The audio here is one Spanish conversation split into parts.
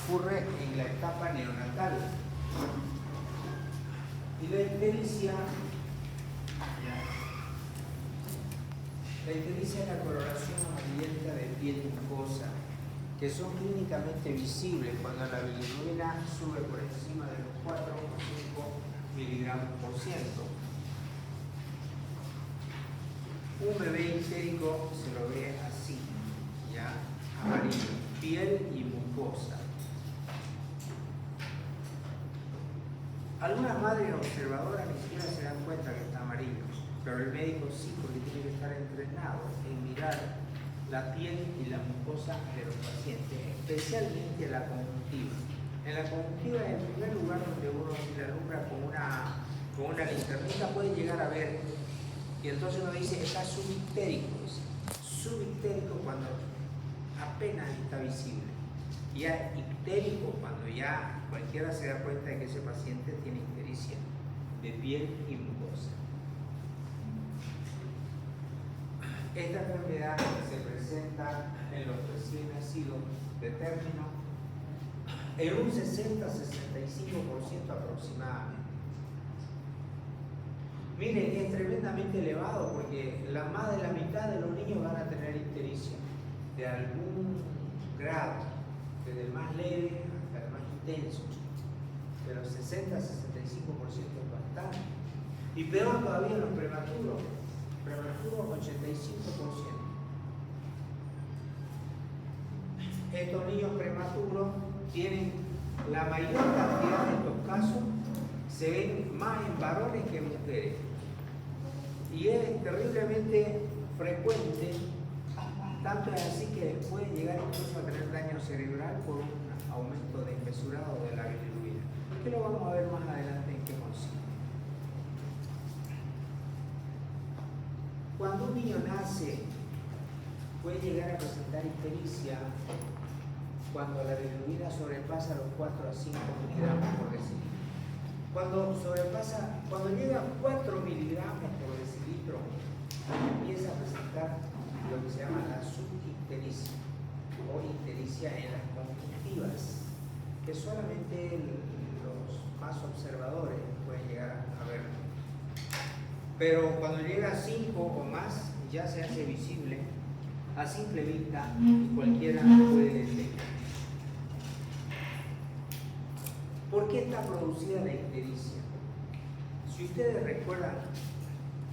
ocurre en la etapa neonatal. Y la ictericia es la coloración amarillenta de piel mucosa, que son clínicamente visibles cuando la bilirrubina sube por encima de los 4 o 5 miligramos por ciento. Un bebé ictérico se lo ve así, ya, amarillo, piel y mucosa. Algunas madres observadoras ni siquiera se dan cuenta que está amarillo, pero el médico sí, porque tiene que estar entrenado en mirar la piel y la mucosa de los pacientes, especialmente la conjuntiva. En la conjuntiva es el primer lugar donde uno, si la alumbra con una linternita, puede llegar a ver. Y entonces uno dice, está subictérico. Subictérico cuando apenas está visible. Y ya ictérico cuando ya cualquiera se da cuenta de que ese paciente tiene ictericia de piel y mucosa. Esta enfermedad se presenta en los recién nacidos de término en un 60-65% aproximadamente. Miren, es tremendamente elevado porque más de la mitad de los niños van a tener ictericia de algún grado, desde el más leve hasta el más intenso, pero 60-65% es bastante. Y peor todavía en los prematuros 85%. Estos niños prematuros tienen la mayor cantidad de estos casos, se ven más en varones que en mujeres. Y es terriblemente frecuente, tanto es así que puede llegar incluso a tener daño cerebral por un aumento desmesurado de la bilirrubina. Que lo vamos a ver más adelante en qué consiste. Cuando un niño nace, puede llegar a presentar ictericia cuando la bilirrubina sobrepasa los 4 a 5 miligramos por decilitro. Cuando llega a 4 miligramos por decilitro, empieza a presentar lo que se llama la subictericia o ictericia en las conjuntivas, que solamente los más observadores pueden llegar a ver. Pero cuando llega a 5 o más, ya se hace visible a simple vista y cualquiera puede detectar. ¿Por qué está producida la ictericia? Si ustedes recuerdan,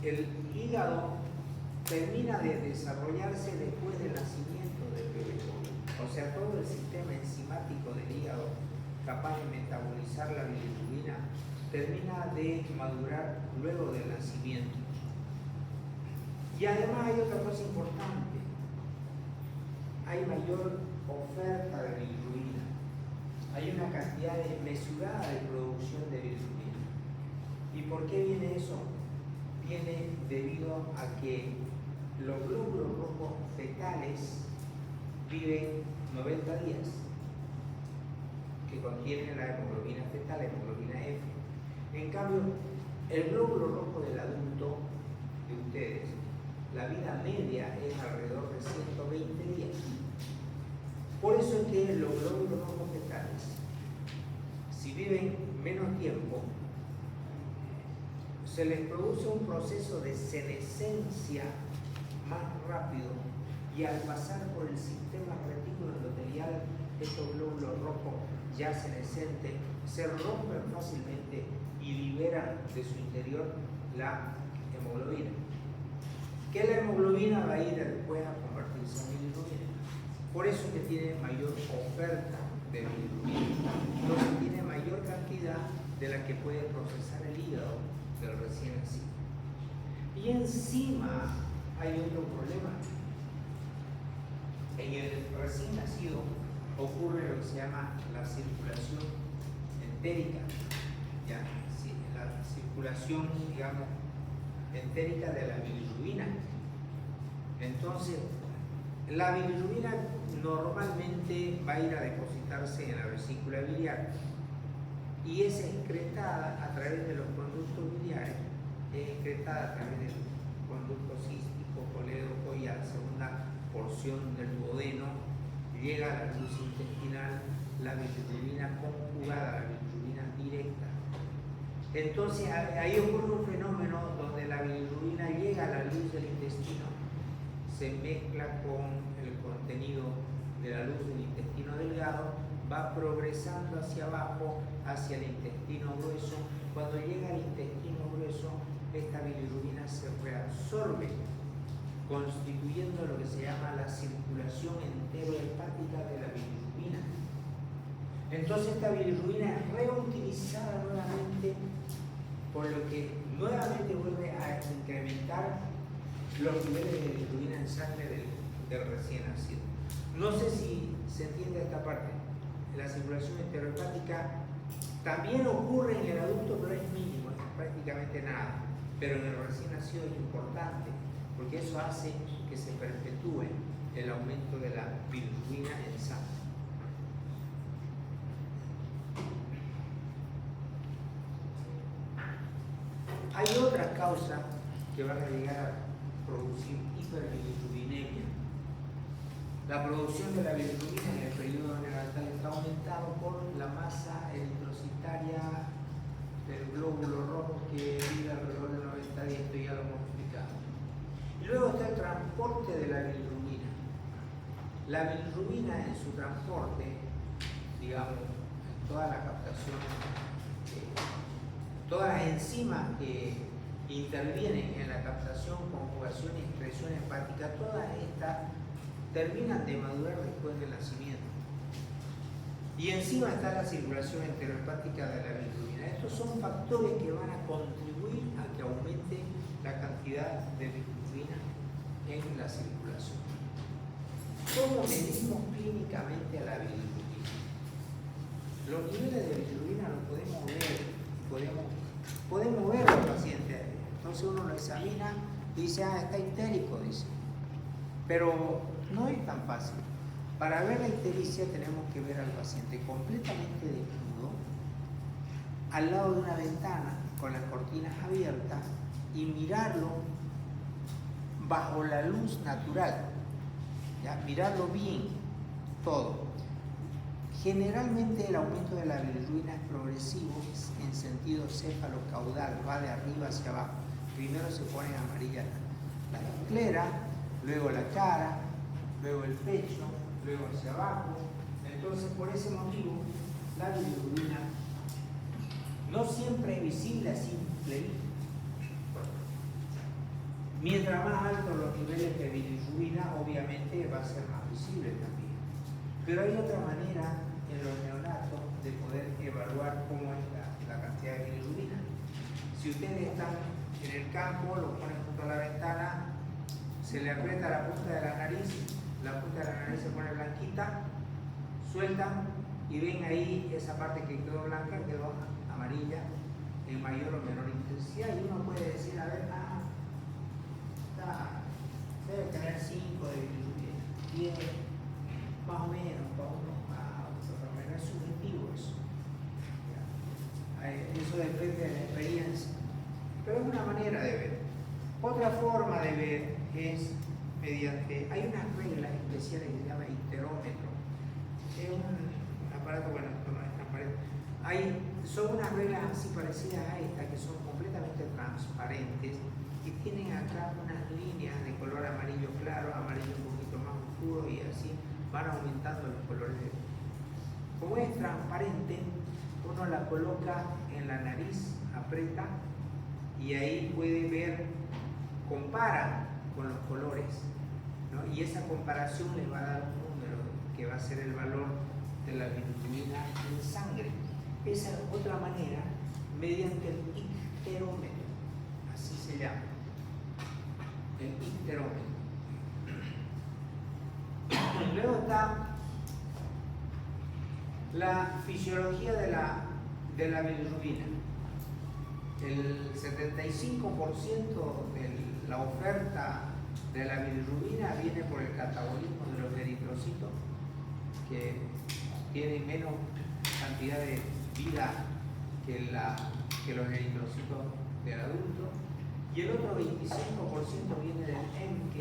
el hígado termina de desarrollarse después del nacimiento del bebé. O sea, todo el sistema enzimático del hígado capaz de metabolizar la bilirrubina termina de madurar luego del nacimiento. Y además hay otra cosa importante. Hay mayor oferta de bilirrubina. Hay una cantidad desmesurada de producción de bilirrubina. ¿Y por qué viene eso? Viene debido a que los glóbulos rojos fetales viven 90 días, que contienen la hemoglobina fetal, la hemoglobina F. En cambio, el glóbulo rojo del adulto de ustedes, la vida media es alrededor de 120 días. Por eso es que los glóbulos rojos fetales, si viven menos tiempo, se les produce un proceso de senescencia más rápido y al pasar por el sistema retículo endotelial, estos glóbulos rojos ya senescentes se rompen fácilmente y liberan de su interior la hemoglobina. Que la hemoglobina va a ir después a convertirse en bilirrubina. Por eso es que tiene mayor oferta de bilirrubina. Entonces tiene mayor cantidad de la que puede procesar el hígado del recién nacido. Y encima hay otro problema. En el recién nacido ocurre lo que se llama la circulación entérica, ¿ya? Sí, la circulación, digamos, entérica de la bilirrubina. Entonces, la bilirrubina normalmente va a ir a depositarse en la vesícula biliar y es excretada a través de los conductos biliares, es excretada a través del conducto cístico, colédoco y a la segunda porción del duodeno, llega a la luz intestinal, la bilirrubina conjugada, la bilirrubina directa. Entonces ahí ocurre un fenómeno donde la bilirrubina llega a la luz del intestino, se mezcla con el contenido de la luz del intestino delgado, va progresando hacia abajo, hacia el intestino grueso. Cuando llega al intestino grueso, esta bilirrubina se reabsorbe, constituyendo lo que se llama la circulación enterohepática de la bilirrubina. Entonces esta bilirrubina es reutilizada nuevamente, por lo que nuevamente vuelve a incrementar los niveles de bilirrubina en sangre del recién nacido. No sé si se entiende esta parte. La circulación enterohepática también ocurre en el adulto, pero es mínimo, es prácticamente nada. Pero en el recién nacido es importante, porque eso hace que se perpetúe el aumento de la bilirrubina en sangre. Hay otras causas que van a llegar a producir hiperbilirrubinemia. La producción de la bilirrubina en el periodo neonatal está aumentado por la masa eritrocitaria del glóbulo rojo que vive alrededor de 90 días, esto ya lo hemos explicado. Y luego está el transporte de la bilirrubina. La bilirrubina en su transporte, digamos, en toda la captación, todas las enzimas que intervienen en la captación, conjugación y excreción hepática, todas estas terminan de madurar después del nacimiento. Y encima está la circulación enterohepática de la bilirrubina. Estos son factores que van a contribuir a que aumente la cantidad de bilirrubina en la circulación. ¿Cómo medimos clínicamente a la bilirrubina? Los niveles de bilirrubina los podemos ver, podemos ver al paciente. Entonces uno lo examina y dice, está histérico, dice. Pero no es tan fácil. Para ver la ictericia tenemos que ver al paciente completamente desnudo, al lado de una ventana con las cortinas abiertas y mirarlo bajo la luz natural, ¿ya? Mirarlo bien, todo. Generalmente el aumento de la bilirrubina es progresivo en sentido céfalo-caudal, va de arriba hacia abajo. Primero se pone amarilla la esclera, luego la cara, luego el pecho, luego hacia abajo. Entonces, por ese motivo, la bilirrubina no siempre es visible a simple vista. Mientras más altos los niveles de bilirrubina, obviamente va a ser más visible también. Pero hay otra manera en los neonatos de poder evaluar cómo es la cantidad de bilirrubina. Si ustedes están en el campo, lo ponen junto a la ventana, se le aprieta la punta de la nariz se pone blanquita, sueltan y ven ahí esa parte que quedó blanca, quedó amarilla en mayor o menor intensidad, y uno puede decir, a ver, debe tener 5 de bilirrubina, 10, más o menos, para uno más, otro menos, es subjetivo eso. Eso depende de la experiencia, pero es una manera de ver. Otra forma de ver es mediante, hay unas reglas especiales que se llama icterómetro. Es un aparato, bueno, esto no es transparente. Son unas reglas así parecidas a estas que son completamente transparentes y tienen acá unas líneas de color amarillo claro, amarillo un poquito más oscuro y así van aumentando los colores. Como es transparente, uno la coloca en la nariz, aprieta y ahí puede ver, compara con los colores, ¿no? Y esa comparación le va a dar un número que va a ser el valor de la bilirrubina en sangre. Esa es otra manera, mediante el icterómetro, así se llama, el icterómetro. Luego está la fisiología de la bilirrubina. El 75% de la oferta de la bilirrubina viene por el catabolismo de los eritrocitos, que tienen menos cantidad de vida que los eritrocitos del adulto, y el otro 25% viene del EMK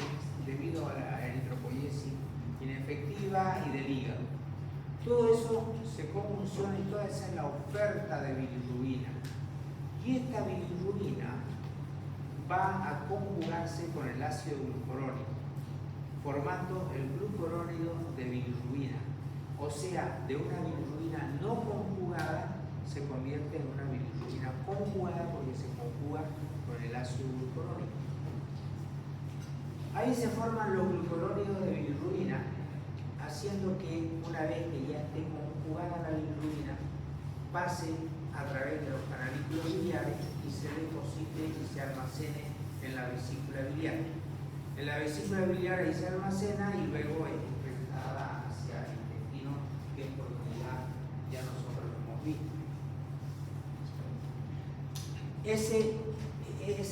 debido a la eritropoiesis inefectiva y del hígado. Todo eso se convulsiona y toda esa es la oferta de bilirrubina. Y esta bilirrubina va a conjugarse con el ácido glucurónico, formando el glucurónido de bilirrubina. O sea, de una bilirrubina no conjugada se convierte en una bilirrubina conjugada porque se conjuga con el ácido glucurónico. Ahí se forman los glucurónidos de bilirrubina, haciendo que una vez que ya esté conjugada la bilirrubina, pase a través de los canalículos biliares y se deposite y se almacene en la vesícula biliar. En la vesícula biliar ahí se almacena y luego es excretada hacia el intestino, que es por donde ya nosotros lo hemos visto. Esa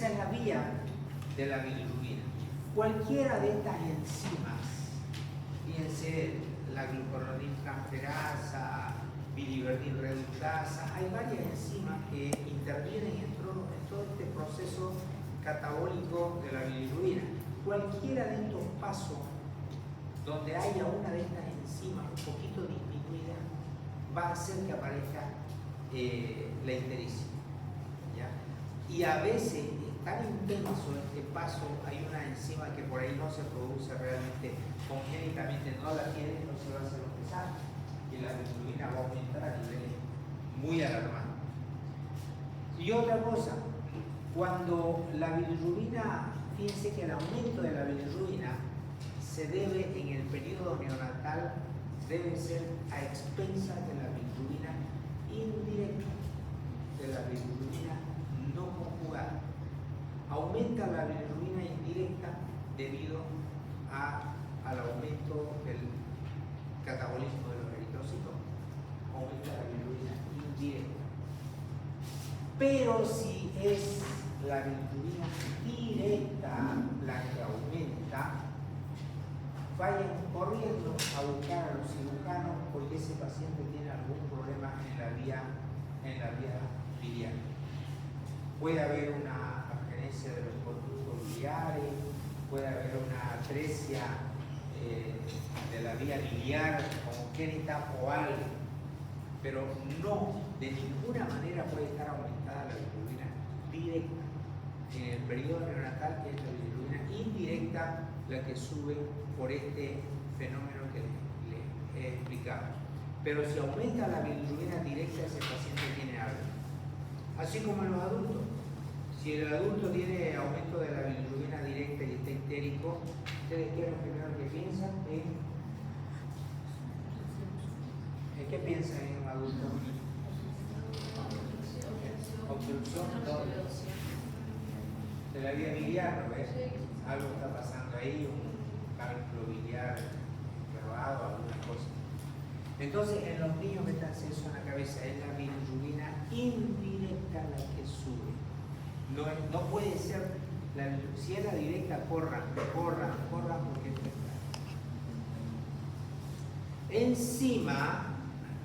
es la vía de la bilirrubina. Cualquiera de estas enzimas, fíjense, la glucuroniltransferasa, biliverdin reductasa, hay varias enzimas que intervienen en todo este proceso catabólico de la bilirrubina. Cualquiera de estos pasos donde haya una de estas enzimas un poquito disminuida va a hacer que aparezca la ictericia, ¿ya? Y a veces es tan intenso este paso, hay una enzima que por ahí no se produce realmente congénitamente, no la tiene, no se va a hacer lo que sabe, y la bilirrubina va a aumentar a niveles muy alarmantes. Y otra cosa, cuando la bilirrubina, fíjense que el aumento de la bilirrubina se debe en el periodo neonatal, debe ser a expensas de la bilirrubina indirecta, de la bilirrubina no conjugada. Aumenta la bilirrubina indirecta debido al aumento del catabolismo de los eritrocitos, aumenta la bilirrubina indirecta. Pero si es la bilirrubina directa la que aumenta, vayan corriendo a buscar a los cirujanos porque ese paciente tiene algún problema en la vía biliar. Puede haber una agenesia de los conductos biliares, puede haber una atresia de la vía biliar congénita o algo, pero no, de ninguna manera puede estar aumentada la bilirrubina directa. En el periodo neonatal es la bilirrubina indirecta la que sube por este fenómeno que les he explicado. Pero si aumenta la bilirrubina directa, ese paciente tiene algo. Así como en los adultos. Si el adulto tiene aumento de la bilirrubina directa y está ictérico, ¿ustedes qué es lo primero que piensan? ¿En qué piensan en un adulto? Obstrucción de la vía biliar, ¿no ves? Algo está pasando ahí, un cálculo biliar grabado, alguna cosa. Entonces, en los niños que están censos en la cabeza, es la bilirrubina indirecta la que sube. No puede ser, si es la directa, corran porque encima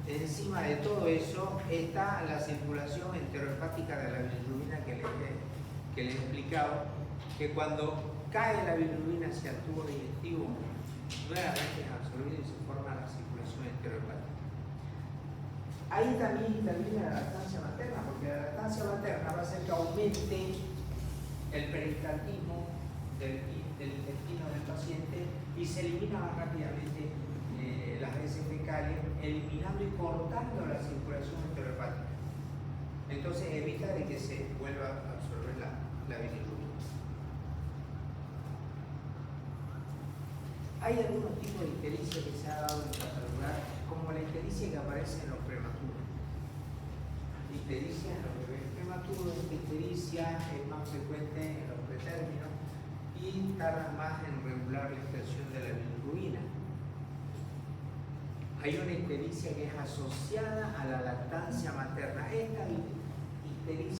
de todo eso está la circulación enterohepática de la bilirrubina que les he explicado, que cuando cae la bilirrubina hacia el tubo digestivo, nuevamente es absorbido y se forma la circulación enterohepática. Ahí también interviene la lactancia materna, porque la lactancia materna va a hacer que aumente el peristaltismo del intestino del paciente y se elimina más rápidamente las heces fecales, eliminando y cortando la circulación enterohepática. Entonces evita de que se vuelva a absorber la bilirrubina. Hay algunos tipos de ictericia que se ha dado en catalogar, como la ictericia que aparece en los prematuros. Ictericia en los bebés prematuros, esta ictericia es más frecuente en los pretérminos y tarda más en regular la expresión de la bilirrubina. Hay una ictericia que es asociada a la lactancia materna. Esta ictericia